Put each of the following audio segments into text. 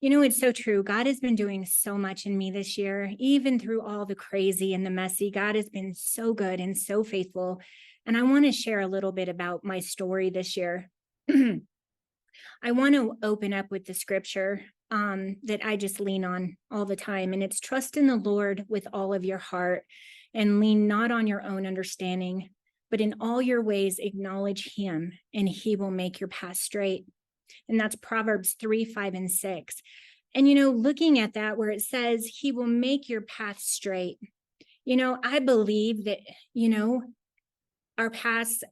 It's so true. God has been doing so much in me this year, even through all the crazy and the messy. God has been so good and so faithful. And I want to share a little bit about my story this year. I want to open up with the scripture that I just lean on all the time. And it's trust in the Lord with all of your heart and lean not on your own understanding, but in all your ways acknowledge him and he will make your path straight. And that's Proverbs 3, 5, and 6. And, looking at that where it says he will make your path straight, I believe that, our paths,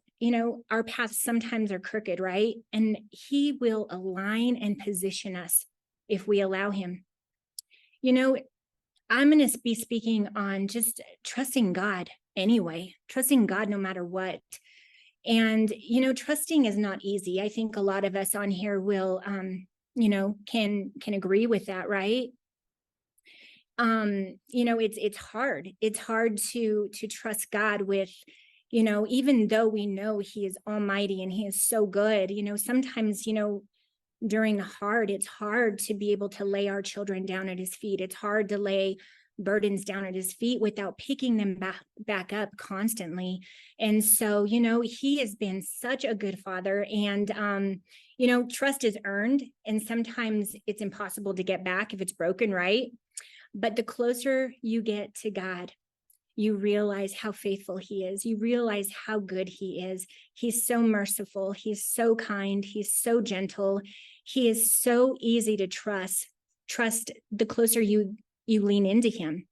our paths sometimes are crooked, right? And he will align and position us if we allow him. I'm going to be speaking on just trusting God anyway, trusting God no matter what. And, trusting is not easy. I think a lot of us on here will, can agree with that, right? It's hard. It's hard to trust God with, even though we know he is almighty and he is so good, sometimes, during the hard, it's hard to be able to lay our children down at his feet. It's hard to lay burdens down at his feet without picking them back up constantly. And so, he has been such a good father. And, trust is earned. And sometimes it's impossible to get back if it's broken, right? But the closer you get to God, you realize how faithful he is. You realize how good he is. He's so merciful. He's so kind. He's so gentle. He is so easy to trust. Trust the closer you lean into him.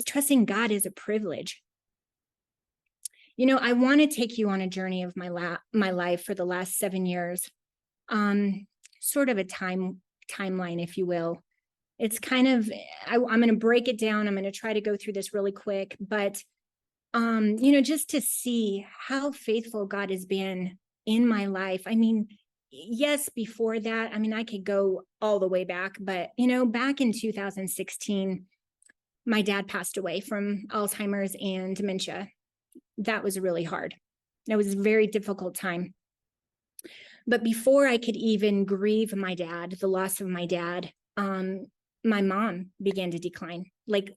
Trusting God is a privilege. I want to take you on a journey of my life for the last 7 years. Sort of a timeline, if you will. It's kind of, I'm going to break it down. I'm going to try to go through this really quick, but, just to see how faithful God has been in my life. I mean, yes, before that, I could go all the way back, but, back in 2016, my dad passed away from Alzheimer's and dementia. That was really hard. That was a very difficult time. But before I could even grieve my dad, the loss of my dad, my mom began to decline, like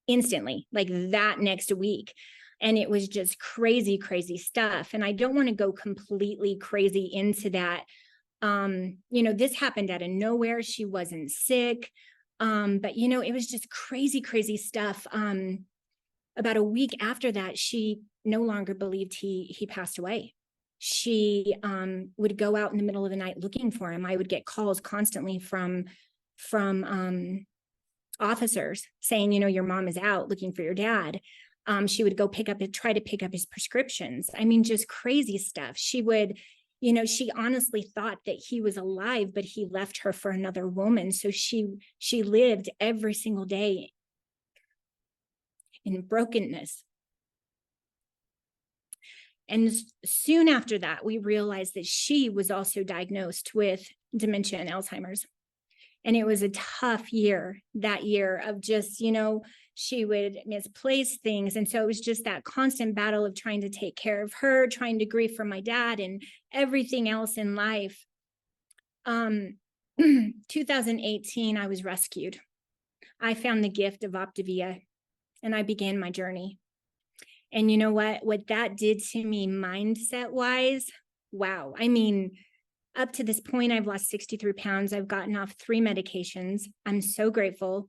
instantly, like that next week. And it was just crazy, crazy stuff. And I don't want to go completely crazy into that. This happened out of nowhere. She wasn't sick. But it was just crazy, crazy stuff. About a week after that, she no longer believed he passed away. She would go out in the middle of the night looking for him. I would get calls constantly from officers saying, your mom is out looking for your dad. She would go try to pick up his prescriptions. Just crazy stuff. She would, she honestly thought that he was alive, but he left her for another woman. So she lived every single day in brokenness. And soon after that, we realized that she was also diagnosed with dementia and Alzheimer's. And it was a tough year, that year of just, she would misplace things. And so it was just that constant battle of trying to take care of her, trying to grieve for my dad and everything else in life. 2018, I was rescued. I found the gift of Optavia and I began my journey. And you know what that did to me mindset wise, wow. Up to this point, I've lost 63 pounds. I've gotten off 3 medications. I'm so grateful.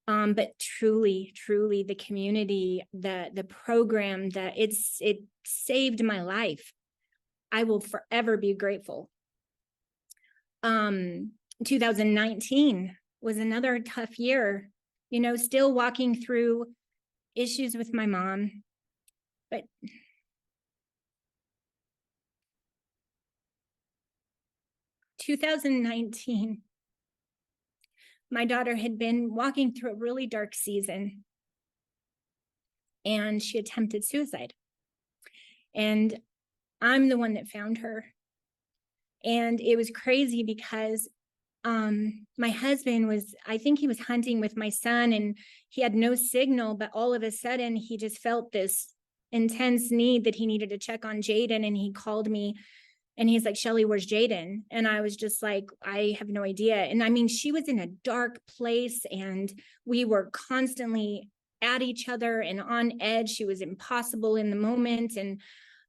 But truly, truly the community, the program, it saved my life. I will forever be grateful. 2019 was another tough year, still walking through issues with my mom, but 2019, my daughter had been walking through a really dark season and she attempted suicide. And I'm the one that found her. And it was crazy because my husband I think he was hunting with my son and he had no signal, but all of a sudden he just felt this intense need that he needed to check on Jaden. And he called me And he's like, Shelly, where's Jaden? And I was just like, I have no idea. And I mean, she was in a dark place and we were constantly at each other and on edge. She was impossible in the moment. And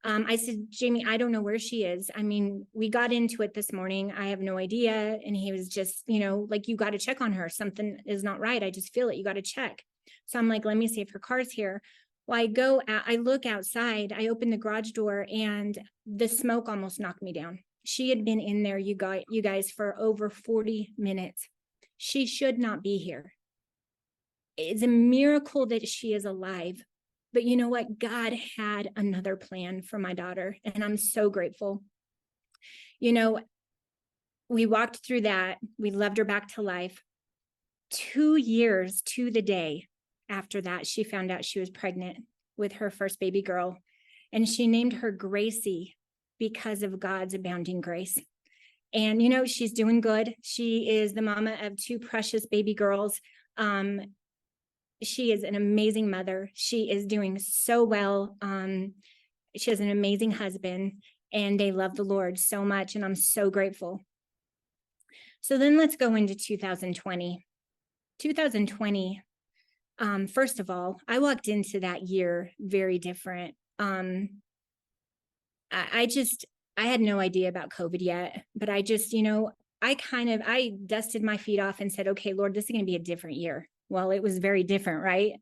I said, Jamie, I don't know where she is. I mean, we got into it this morning. I have no idea. And he was just, like, you got to check on her. Something is not right. I just feel it. You got to check. So I'm like, let me see if her car's here. Well, I look outside, I open the garage door and the smoke almost knocked me down. She had been in there, you guys, for over 40 minutes. She should not be here. It's a miracle that she is alive. But you know what? God had another plan for my daughter, and I'm so grateful. We walked through that. We loved her back to life. 2 years to the day after that, she found out she was pregnant with her first baby girl, and she named her Gracie because of God's abounding grace. And, she's doing good. She is the mama of 2 precious baby girls. She is an amazing mother. She is doing so well. She has an amazing husband, and they love the Lord so much, and I'm so grateful. So then let's go into 2020. 2020, first of all, I walked into that year very different. I had no idea about COVID yet, but I just, I dusted my feet off and said, okay, Lord, this is going to be a different year. Well, it was very different, right?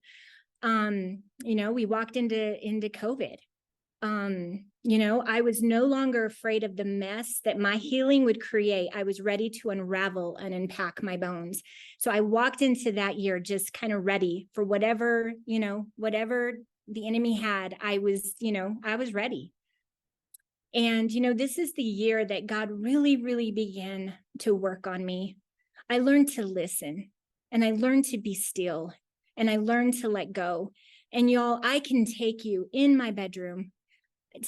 We walked into COVID. I was no longer afraid of the mess that my healing would create. I was ready to unravel and unpack my bones. So I walked into that year just kind of ready for whatever the enemy had. I was ready. And, this is the year that God really, really began to work on me. I learned to listen, and I learned to be still, and I learned to let go. And y'all, I can take you in my bedroom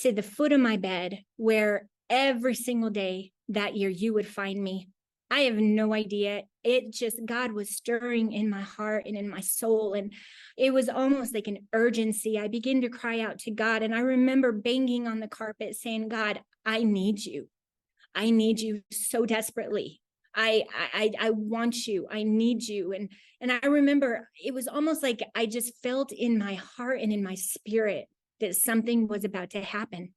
to the foot of my bed where every single day that year you would find me. I have no idea. God was stirring in my heart and in my soul. And it was almost like an urgency. I began to cry out to God. And I remember banging on the carpet saying, God, I need you. I need you so desperately. I want you. I need you. And I remember it was almost like I just felt in my heart and in my spirit that something was about to happen.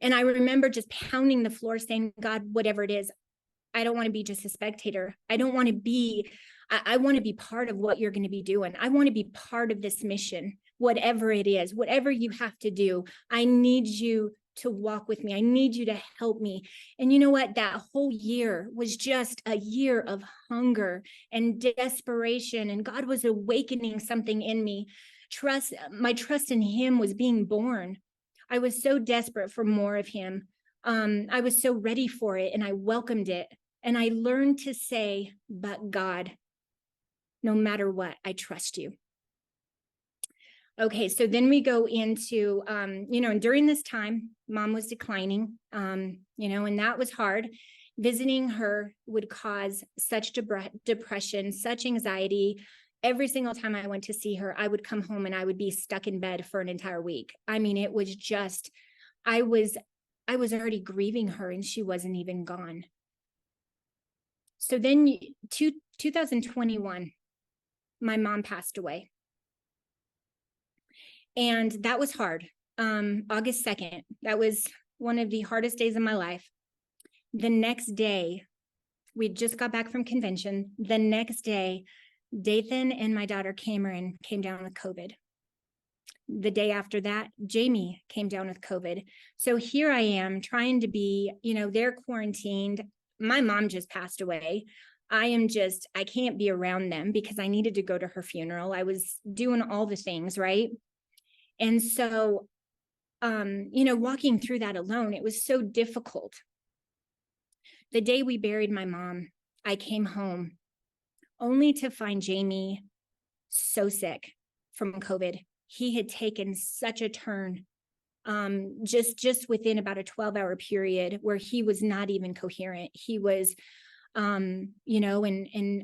And I remember just pounding the floor saying, God, whatever it is, I don't want to be just a spectator. I want to be part of what you're going to be doing. I want to be part of this mission, whatever it is, whatever you have to do. I need you to walk with me. I need you to help me. And you know what? That whole year was just a year of hunger and desperation. And God was awakening something in me. My trust in him was being born. I was so desperate for more of him. I was so ready for it, and I welcomed it. And I learned to say, but God, no matter what, I trust you. Okay, so then we go into, and during this time, Mom was declining, and that was hard. Visiting her would cause such depression, such anxiety. Every single time I went to see her, I would come home and I would be stuck in bed for an entire week. I mean, it was just, I was already grieving her and she wasn't even gone. So then 2021, my mom passed away. And that was hard. August 2nd, that was one of the hardest days of my life. The next day, we just got back from convention. The next day, Dathan and my daughter Cameron came down with COVID. The day after that, Jamie came down with COVID. So here I am trying to be, they're quarantined. My mom just passed away. I can't be around them because I needed to go to her funeral. I was doing all the things, right? And so, walking through that alone, it was so difficult. The day we buried my mom, I came home only to find Jamie so sick from COVID. He had taken such a turn just within about a 12-hour period where he was not even coherent. He was, and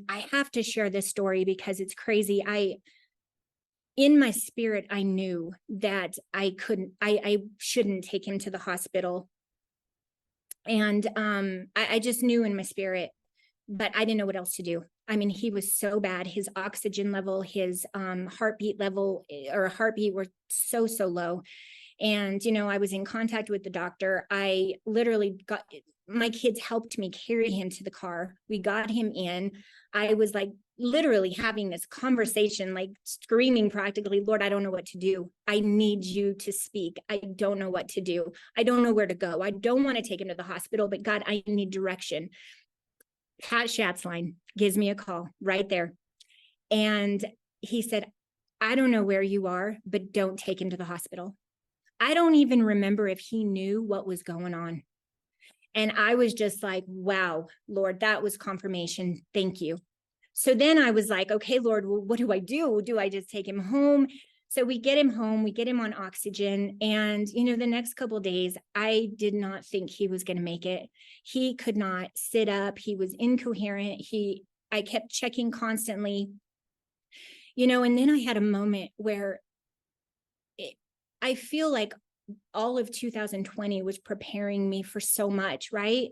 I have to share this story because it's crazy. In my spirit, I knew that I shouldn't take him to the hospital. And I just knew in my spirit, but I didn't know what else to do. I mean, he was so bad. His oxygen level, his heartbeat level or heartbeat were so, so low. And, I was in contact with the doctor. I literally got, my kids helped me carry him to the car. We got him in. I was like literally having this conversation, like screaming practically, Lord, I don't know what to do. I need you to speak. I don't know what to do. I don't know where to go. I don't want to take him to the hospital, but God, I need direction. Pat Schatzline gives me a call right there. And he said, I don't know where you are, but don't take him to the hospital. I don't even remember if he knew what was going on. And I was just like, wow, Lord, that was confirmation. Thank you. So then I was like, okay, Lord, well, what do I do? Do I just take him home? So we get him home, we get him on oxygen. And, the next couple of days, I did not think he was going to make it. He could not sit up. He was incoherent. I kept checking constantly, and then I had a moment where I feel like all of 2020 was preparing me for so much, right?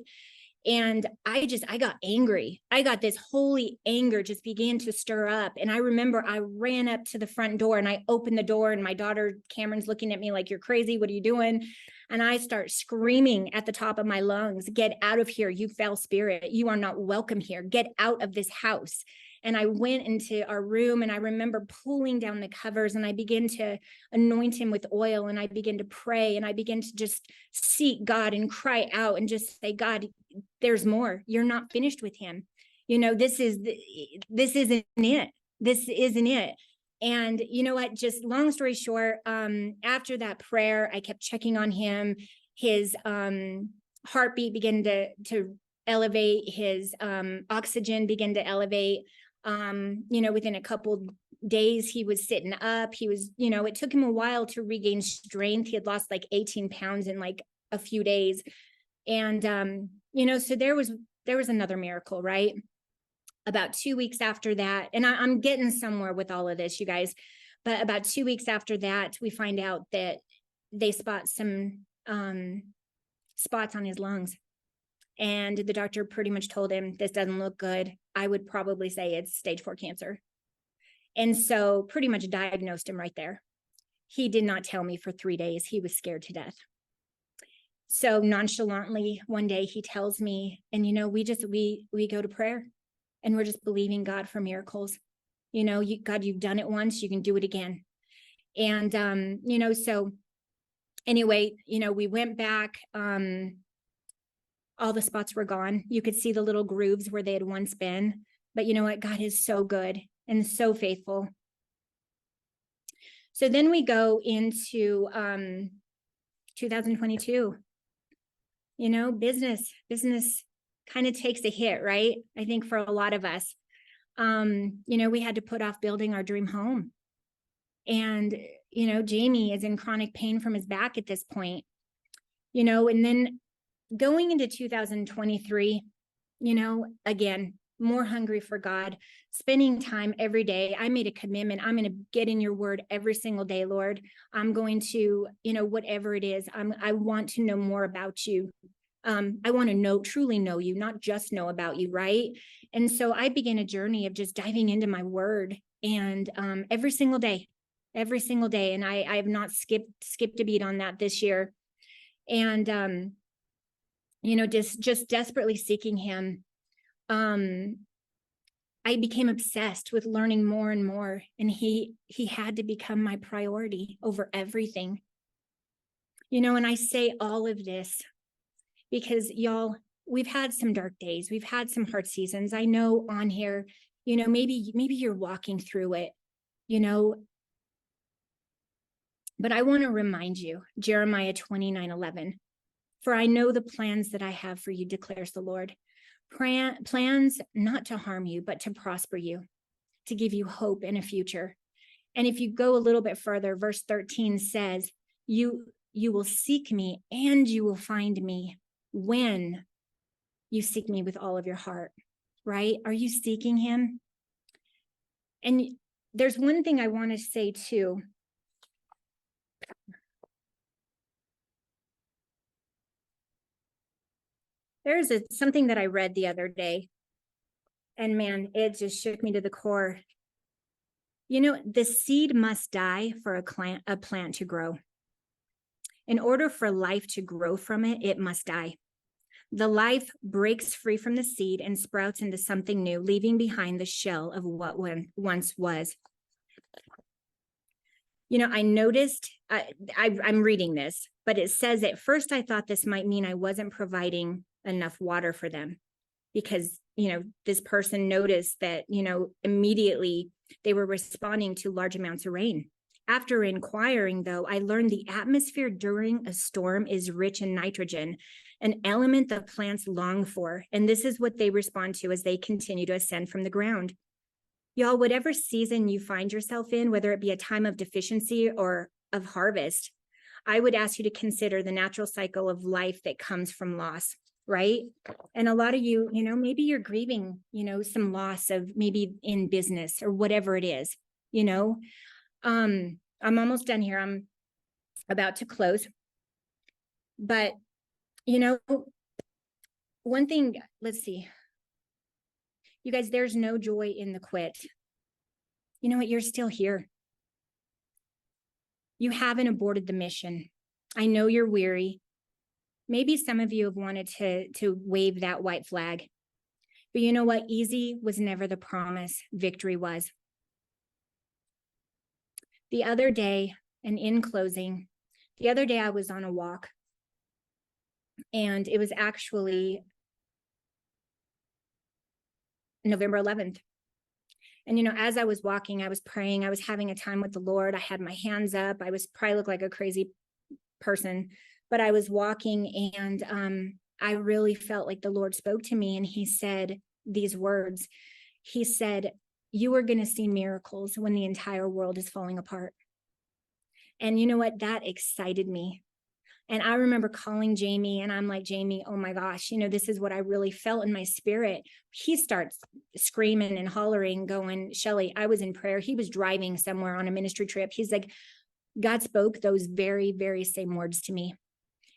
And I got angry. I got this holy anger just began to stir up. And I remember I ran up to the front door and I opened the door, and my daughter Cameron's looking at me like, you're crazy. What are you doing? And I start screaming at the top of my lungs, get out of here, you foul spirit. You are not welcome here. Get out of this house. And I went into our room, and I remember pulling down the covers, and I began to anoint him with oil, and I began to pray, and I began to just seek God and cry out and just say, God, there's more. You're not finished with him. This isn't it. This isn't it. And you know what, just long story short, after that prayer, I kept checking on him. His heartbeat began to elevate. His oxygen began to elevate. Within a couple days, he was sitting up. He was, it took him a while to regain strength. He had lost like 18 pounds in like a few days. And, so there was another miracle, right? About 2 weeks after that, and I'm getting somewhere with all of this, you guys, but about 2 weeks after that, we find out that they spot some spots on his lungs. And the doctor pretty much told him, this doesn't look good. I would probably say it's stage 4 cancer. And so pretty much diagnosed him right there. He did not tell me for 3 days. He was scared to death. So nonchalantly, one day he tells me, and we go to prayer, and we're just believing God for miracles. God, you've done it once, you can do it again. And so anyway, we went back. All the spots were gone. You could see the little grooves where they had once been. But you know what? God is so good and so faithful. So then we go into 2022. Business kind of takes a hit, right? I think for a lot of us. We had to put off building our dream home. And, Jamie is in chronic pain from his back at this point. And then going into 2023, again, more hungry for God, spending time every day. I made a commitment. I'm going to get in your word every single day, Lord. I'm going to, whatever it is, I want to know more about you. I want to truly know you, not just know about you, right? And so I began a journey of just diving into my word, and every single day. And I have not skipped a beat on that this year. And, just desperately seeking him. I became obsessed with learning more and more, and he had to become my priority over everything. And I say all of this because y'all, we've had some dark days. We've had some hard seasons. I know on here, maybe you're walking through it, but I want to remind you, Jeremiah 29:11, for I know the plans that I have for you, declares the Lord. Plans not to harm you, but to prosper you, to give you hope in a future. And if you go a little bit further, verse 13 says, you will seek me and you will find me when you seek me with all of your heart, right? Are you seeking him? And there's one thing I want to say too. There's something that I read the other day, and man, it just shook me to the core. You know, the seed must die for a plant to grow. In order for life to grow from it, it must die. The life breaks free from the seed and sprouts into something new, leaving behind the shell of what once was. You know, I noticed, I'm reading this, but it says at first I thought this might mean I wasn't providing enough water for them because, you know, this person noticed that, you know, immediately they were responding to large amounts of rain. After inquiring, though, I learned the atmosphere during a storm is rich in nitrogen, an element that plants long for. And this is what they respond to as they continue to ascend from the ground. Y'all, whatever season you find yourself in, whether it be a time of deficiency or of harvest, I would ask you to consider the natural cycle of life that comes from loss, right? And a lot of you, you know, maybe you're grieving, you know, some loss of maybe in business or whatever it is, you know. I'm almost done here. I'm about to close. But, you know, one thing, let's see. You guys, there's no joy in the quit. You know what? You're still here. You haven't aborted the mission. I know you're weary. Maybe some of you have wanted to wave that white flag. But you know what? Easy was never the promise. Victory was. The other day, and in closing, the other day I was on a walk. And it was actually November 11th. And, you know, as I was walking, I was praying, I was having a time with the Lord. I had my hands up. I was probably looked like a crazy person, but I was walking and I really felt like the Lord spoke to me and he said these words. He said, you are going to see miracles when the entire world is falling apart. And you know what? That excited me. And I remember calling Jamie and I'm like, Jamie, oh my gosh, you know, this is what I really felt in my spirit. He starts screaming and hollering, going, Shelly, I was in prayer. He was driving somewhere on a ministry trip. He's like, God spoke those very, very same words to me.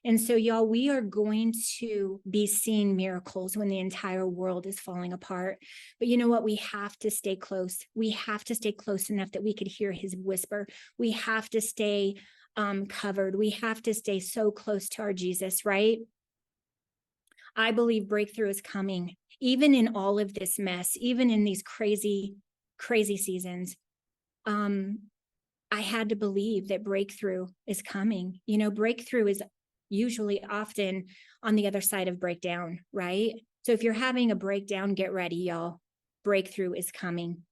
And so y'all, we are going to be seeing miracles when the entire world is falling apart. But you know what? We have to stay close. We have to stay close enough that we could hear his whisper. We have to stay covered. We have to stay so close to our Jesus, right? I believe breakthrough is coming, even in all of this mess, even in these crazy, crazy seasons. I had to believe that breakthrough is coming. You know, breakthrough is usually often on the other side of breakdown, right? So if you're having a breakdown, get ready, y'all. Breakthrough is coming.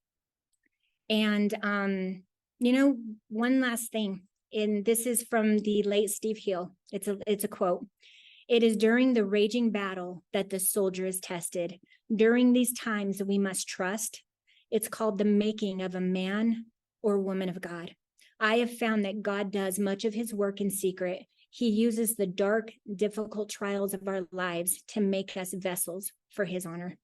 And, you know, one last thing. And this is from the late Steve Heel. It's a quote. It is during the raging battle that the soldier is tested. During these times we must trust. It's called the making of a man or woman of God. I have found that God does much of his work in secret. He uses the dark, difficult trials of our lives to make us vessels for his honor.